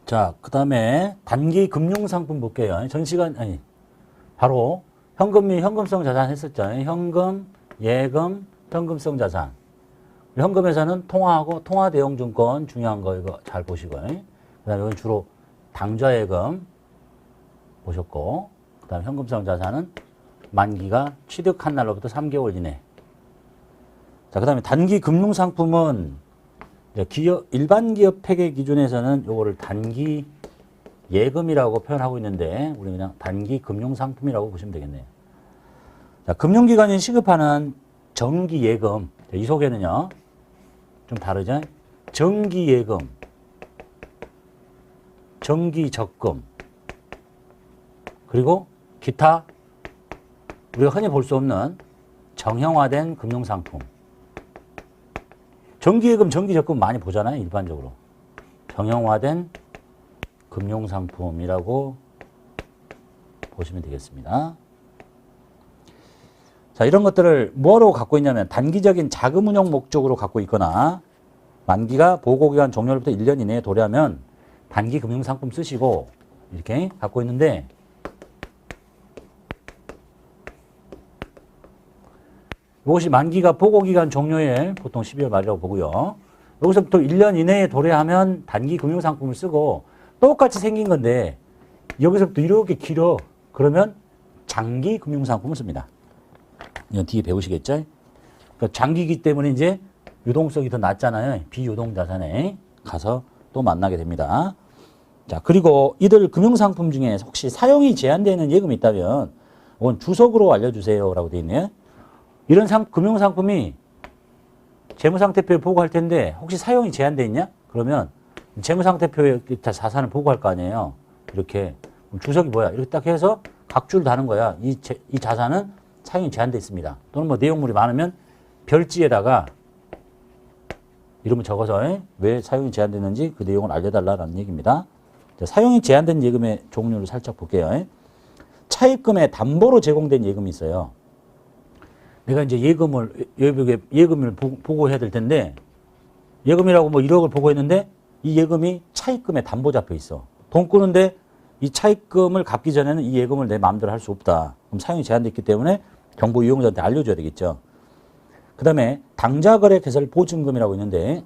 자, 그 다음에 단기 금융상품 볼게요. 바로 현금 및 현금성 자산 했었죠. 현금, 예금, 현금성 자산. 현금에서는 통화하고 통화대용증권 중요한 거 이거 잘 보시고. 그 다음에 이건 주로 당좌예금 보셨고, 그 다음에 현금성 자산은 만기가 취득한 날로부터 3개월 이내. 자, 그 다음에 단기 금융상품은 일반 기업 회계 기준에서는 요거를 단기 예금이라고 표현하고 있는데, 우리 그냥 단기 금융상품이라고 보시면 되겠네요. 자, 금융기관이 시급하는 정기 예금. 이 속에는요, 좀 다르죠? 정기 예금, 정기 적금, 그리고 기타 우리가 흔히 볼 수 없는 정형화된 금융상품. 정기예금, 정기적금 많이 보잖아요, 일반적으로. 정형화된 금융상품이라고 보시면 되겠습니다. 자, 이런 것들을 뭐로 갖고 있냐면 단기적인 자금 운용 목적으로 갖고 있거나 만기가 보고기간 종료로부터 1년 이내에 도래하면 단기 금융상품 쓰시고 이렇게 갖고 있는데, 이것이 만기가 보고기간 종료일 보통 12월 말이라고 보고요. 여기서부터 1년 이내에 도래하면 단기 금융상품을 쓰고, 똑같이 생긴 건데 여기서부터 이렇게 길어. 그러면 장기 금융상품을 씁니다. 이건 뒤에 배우시겠죠? 그러니까 장기이기 때문에 이제 유동성이 더 낮잖아요. 비유동 자산에 가서 또 만나게 됩니다. 자, 그리고 이들 금융상품 중에 혹시 사용이 제한되는 예금이 있다면 이건 주석으로 알려주세요 라고 되어 있네요. 이런 금융상품이 재무상태표에 보고할 텐데 혹시 사용이 제한되어 있냐? 그러면 재무상태표에 자산을 보고할 거 아니에요. 이렇게 주석이 뭐야? 이렇게 딱 해서 각주를 다는 거야. 이 자산은 사용이 제한되어 있습니다. 또는 뭐 내용물이 많으면 별지에다가 이름을 적어서 왜 사용이 제한되는지 그 내용을 알려달라는 얘기입니다. 자, 사용이 제한된 예금의 종류를 살짝 볼게요. 차입금의 담보로 제공된 예금이 있어요. 내가 이제 예금을 보고해야 될 텐데, 예금이라고 뭐 1억을 보고했는데 이 예금이 차입금에 담보 잡혀 있어. 돈 끄는데 이 차입금을 갚기 전에는 이 예금을 내 마음대로 할 수 없다. 그럼 사용이 제한됐기 때문에 정보 이용자한테 알려줘야 되겠죠. 그 다음에 당좌거래 개설 보증금이라고 있는데,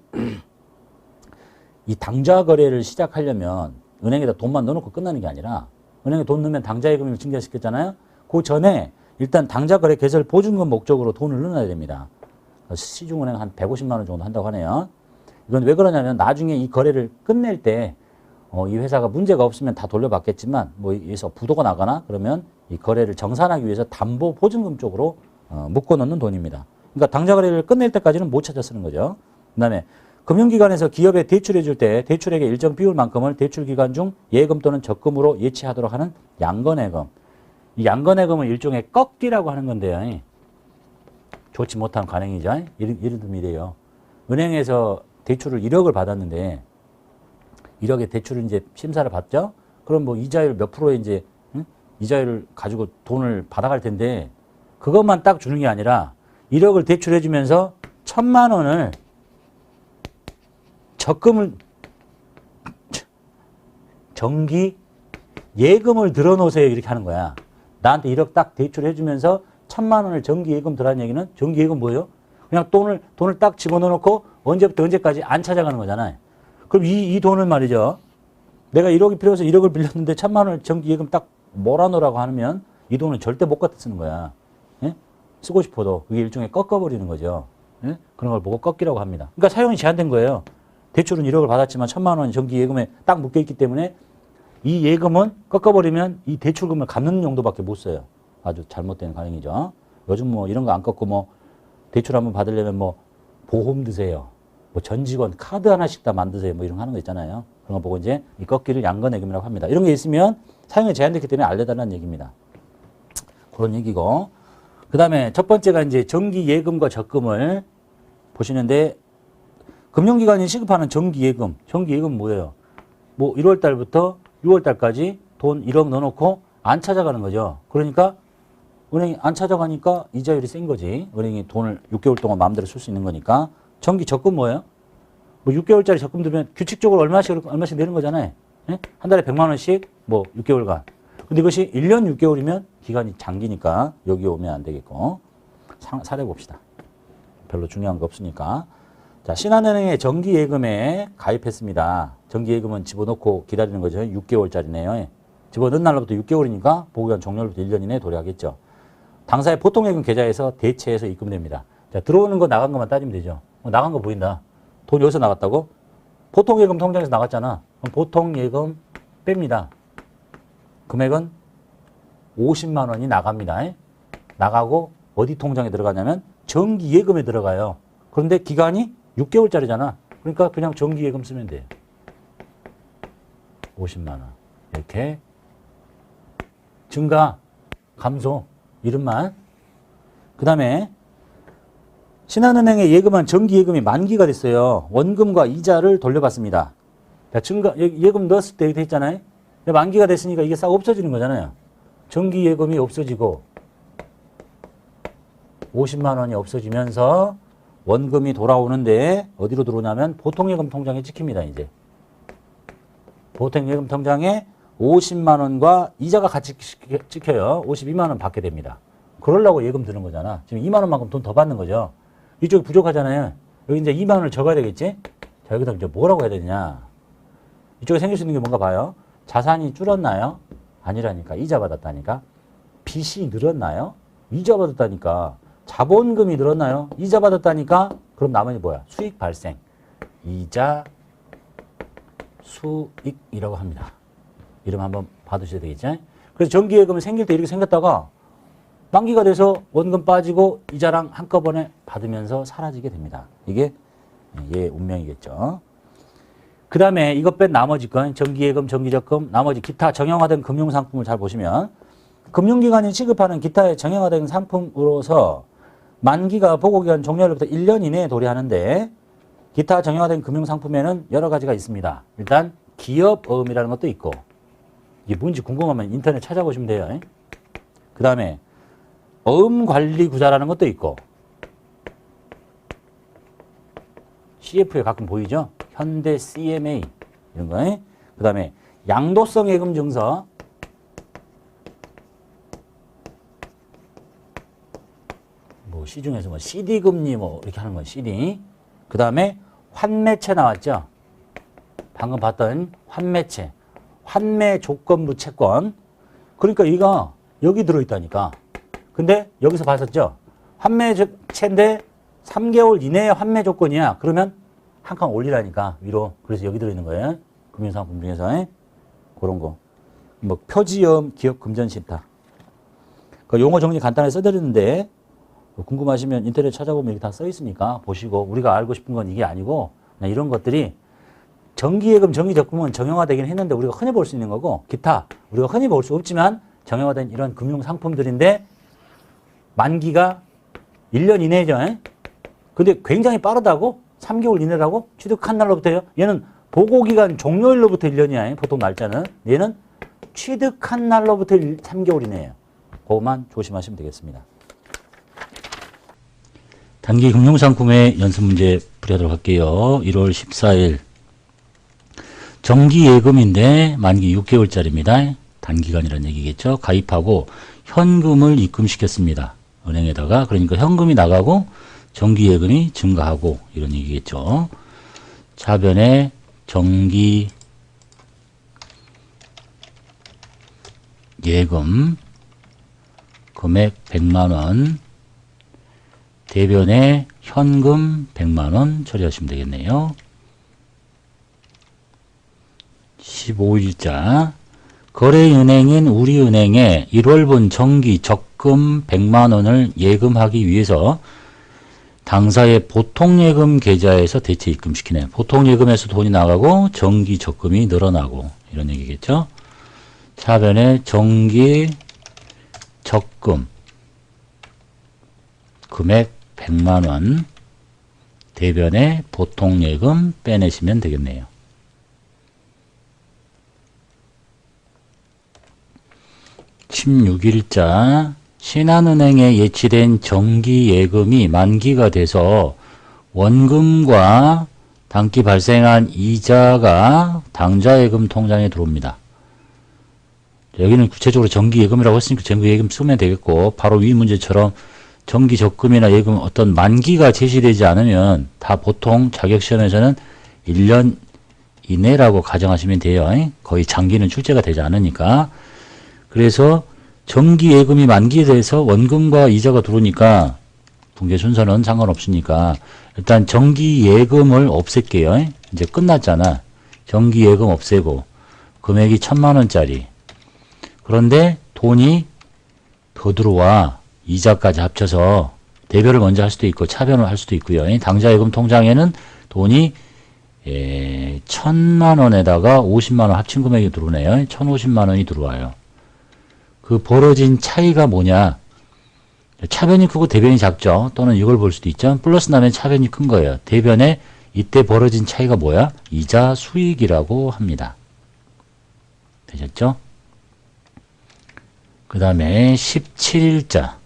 이 당좌거래를 시작하려면 은행에다 돈만 넣어놓고 끝나는 게 아니라, 은행에 돈 넣으면 당좌예금을 증가시켰잖아요. 그 전에 일단 당좌거래 개설 보증금 목적으로 돈을 넣어야 됩니다. 시중은행 한 150만 원 정도 한다고 하네요. 이건 왜 그러냐면 나중에 이 거래를 끝낼 때 이 회사가 문제가 없으면 다 돌려받겠지만 뭐 여기서 부도가 나거나 그러면 이 거래를 정산하기 위해서 담보 보증금 쪽으로 묶어 놓는 돈입니다. 그러니까 당좌거래를 끝낼 때까지는 못 찾아 쓰는 거죠. 그다음에 금융기관에서 기업에 대출해 줄 때 대출액의 일정 비율만큼을 대출기간 중 예금 또는 적금으로 예치하도록 하는 양건예금. 이 양건예금은 일종의 꺾기라고 하는 건데요. 좋지 못한 관행이죠. 예를 들면 이래요. 은행에서 대출을 1억을 받았는데 1억의 대출을 이제 심사를 받죠. 그럼 뭐 이자율 몇 프로의 이제 이자율을 가지고 돈을 받아갈 텐데, 그것만 딱 주는 게 아니라 1억을 대출해 주면서 1,000만 원을 적금을 정기 예금을 들어놓으세요 이렇게 하는 거야. 나한테 1억 딱 대출해 주면서 1,000만 원을 정기 예금 들어라는 얘기는, 정기 예금 뭐예요? 그냥 돈을 딱 집어넣어 놓고 언제부터 언제까지 안 찾아가는 거잖아요. 그럼 이 돈을 말이죠. 내가 1억이 필요해서 1억을 빌렸는데 1,000만 원을 정기 예금 딱 몰아놓으라고 하면 이 돈은 절대 못 갖다 쓰는 거야. 예? 쓰고 싶어도 그게 일종의 꺾어버리는 거죠. 예? 그런 걸 보고 꺾기라고 합니다. 그러니까 사용이 제한된 거예요. 대출은 1억을 받았지만 1,000만 원 정기 예금에 딱 묶여있기 때문에 이 예금은 꺾어버리면 이 대출금을 갚는 용도밖에 못 써요. 아주 잘못된 관행이죠. 요즘 뭐 이런 거 안 꺾고 뭐 대출 한번 받으려면 뭐 보험 드세요. 뭐 전 직원 카드 하나씩 다 만드세요. 뭐 이런 거 하는 거 있잖아요. 그런 거 보고 이제 이 꺾기를 양건예금이라고 합니다. 이런 게 있으면 사용이 제한됐기 때문에 알려달라는 얘기입니다. 그런 얘기고. 그 다음에 첫 번째가 이제 정기 예금과 적금을 보시는데, 금융기관이 시급하는 정기 예금. 정기 예금 뭐예요? 뭐 1월 달부터 6월 달까지 돈 1억 넣어놓고 안 찾아가는 거죠. 그러니까 은행이 안 찾아가니까 이자율이 센 거지. 은행이 돈을 6개월 동안 마음대로 쓸 수 있는 거니까. 정기 적금 뭐예요? 뭐 6개월짜리 적금 들면 규칙적으로 얼마씩 내는 거잖아요. 예? 한 달에 100만 원씩 뭐 6개월간. 근데 이것이 1년 6개월이면 기간이 장기니까 여기 오면 안 되겠고. 사례 봅시다. 별로 중요한 거 없으니까. 자, 신한은행에 정기예금에 가입했습니다. 정기예금은 집어넣고 기다리는 거죠. 6개월짜리네요. 집어넣은 날로부터 6개월이니까 보호기간 종료로부터 1년 이내에 도래하겠죠. 당사의 보통예금 계좌에서 대체해서 입금됩니다. 자, 들어오는 거 나간 것만 따지면 되죠. 나간 거 보인다. 돈 여기서 나갔다고? 보통예금 통장에서 나갔잖아. 그럼 보통예금 뺍니다. 금액은 50만 원이 나갑니다. 나가고 어디 통장에 들어가냐면 정기예금에 들어가요. 그런데 기간이 6개월짜리잖아. 그러니까 그냥 정기예금 쓰면 돼요. 50만 원. 이렇게 증가, 감소, 이름만. 그 다음에 신한은행에 예금한 정기예금이 만기가 됐어요. 원금과 이자를 돌려받습니다. 증가, 예금 넣었을 때 이렇게 했잖아요. 근데 만기가 됐으니까 이게 싹 없어지는 거잖아요. 정기예금이 없어지고 50만 원이 없어지면서 원금이 돌아오는데 어디로 들어오냐면 보통예금 통장에 찍힙니다. 이제 보통예금 통장에 50만 원과 이자가 같이 찍혀요. 52만 원 받게 됩니다. 그러려고 예금 드는 거잖아. 지금 2만 원만큼 돈 더 받는 거죠. 이쪽이 부족하잖아요. 여기 이제 2만 원을 적어야 되겠지? 자, 여기다 이제 뭐라고 해야 되냐. 이쪽에 생길 수 있는 게 뭔가 봐요. 자산이 줄었나요? 아니라니까. 이자 받았다니까. 빚이 늘었나요? 이자 받았다니까. 자본금이 늘었나요? 이자 받았다니까. 그럼 나머지 뭐야? 수익 발생. 이자, 수익이라고 합니다. 이름 한번 받으셔야 되겠죠? 그래서 정기예금이 생길 때 이렇게 생겼다가 만기가 돼서 원금 빠지고 이자랑 한꺼번에 받으면서 사라지게 됩니다. 이게 얘의 운명이겠죠. 그 다음에 이것 뺀 나머지 건 정기예금, 정기적금, 나머지 기타 정형화된 금융상품을 잘 보시면 금융기관이 취급하는 기타의 정형화된 상품으로서 만기가 보고기간 종료로부터 1년 이내에 도래하는데 기타 정형화된 금융상품에는 여러 가지가 있습니다. 일단 기업어음이라는 것도 있고 이게 뭔지 궁금하면 인터넷 찾아보시면 돼요. 그 다음에 어음관리구자라는 것도 있고 CF에 가끔 보이죠? 현대 CMA 이런 거. 그 다음에 양도성 예금 증서, 뭐 시중에서 뭐 CD 금리 뭐 이렇게 하는 건 CD. 그 다음에 환매채 나왔죠? 방금 봤던 환매채, 환매 조건부 채권. 그러니까 이가 여기 들어있다니까. 근데 여기서 봤었죠? 환매채인데 3개월 이내에 환매 조건이야. 그러면 한 칸 올리라니까 위로. 그래서 여기 들어있는 거예요. 금융상품 중에서 그런 거. 뭐 표지엄 기업 금전신탁. 그 용어 정리 간단하게 써드렸는데 궁금하시면 인터넷 찾아보면 이게 다 써있으니까 보시고 우리가 알고 싶은 건 이게 아니고 그냥 이런 것들이 정기예금, 정기적금은 정형화되긴 했는데 우리가 흔히 볼 수 있는 거고 기타 우리가 흔히 볼 수 없지만 정형화된 이런 금융상품들인데 만기가 1년 이내죠. 근데 굉장히 빠르다고? 3개월 이내라고? 취득한 날로부터요? 얘는 보고기간 종료일로부터 1년이야. 보통 날짜는. 얘는 취득한 날로부터 3개월 이내예요. 그것만 조심하시면 되겠습니다. 단기 금융상품의 연습 문제 풀이하도록 할게요. 1월 14일 정기예금인데 만기 6개월짜리입니다. 단기간이라는 얘기겠죠. 가입하고 현금을 입금시켰습니다. 은행에다가. 그러니까 현금이 나가고 정기예금이 증가하고 이런 얘기겠죠. 차변에 정기예금 금액 100만원 대변에 현금 100만원 처리하시면 되겠네요. 15일자 거래은행인 우리은행에 1월분 정기 적금 100만원을 예금하기 위해서 당사의 보통예금 계좌에서 대체 입금시키네. 보통예금에서 돈이 나가고 정기 적금이 늘어나고 이런 얘기겠죠. 차변에 정기 적금 금액 100만원 대변에 보통예금 빼내시면 되겠네요. 16일자 신한은행에 예치된 정기예금이 만기가 돼서 원금과 단기 발생한 이자가 당좌예금 통장에 들어옵니다. 여기는 구체적으로 정기예금이라고 했으니까 정기예금 쓰면 되겠고, 바로 위 문제처럼 정기적금이나 예금 어떤 만기가 제시되지 않으면 다 보통 자격시험에서는 1년 이내라고 가정하시면 돼요. 거의 장기는 출제가 되지 않으니까. 그래서 정기예금이 만기돼서 원금과 이자가 들어오니까 붕괴 순서는 상관없으니까 일단 정기예금을 없앨게요. 이제 끝났잖아. 정기예금 없애고 금액이 1,000만원짜리. 그런데 돈이 더 들어와. 이자까지 합쳐서 대별을 먼저 할 수도 있고 차변을 할 수도 있고요. 당좌예금 통장에는 돈이 1,000만원에다가 50만원 합친 금액이 들어오네요. 1,050만원이 들어와요. 그 벌어진 차이가 뭐냐? 차변이 크고 대변이 작죠. 또는 이걸 볼 수도 있죠. 플러스 나면 차변이 큰 거예요. 대변에 이때 벌어진 차이가 뭐야? 이자 수익이라고 합니다. 되셨죠? 그 다음에 17일자.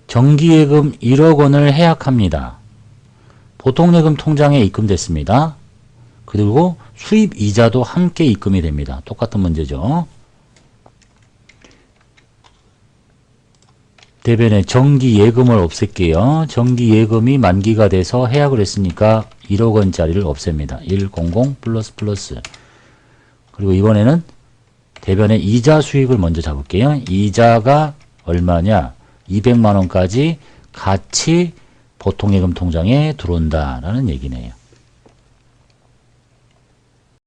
정기예금 1억 원을 해약합니다. 보통예금 통장에 입금됐습니다. 그리고 수입이자도 함께 입금이 됩니다. 똑같은 문제죠. 대변에 정기예금을 없앨게요. 정기예금이 만기가 돼서 해약을 했으니까 1억 원짜리를 없앱니다. 100 플러스. 그리고 이번에는 대변에 이자 수익을 먼저 잡을게요. 이자가 얼마냐? 200만 원까지 같이 보통예금 통장에 들어온다라는 얘기네요.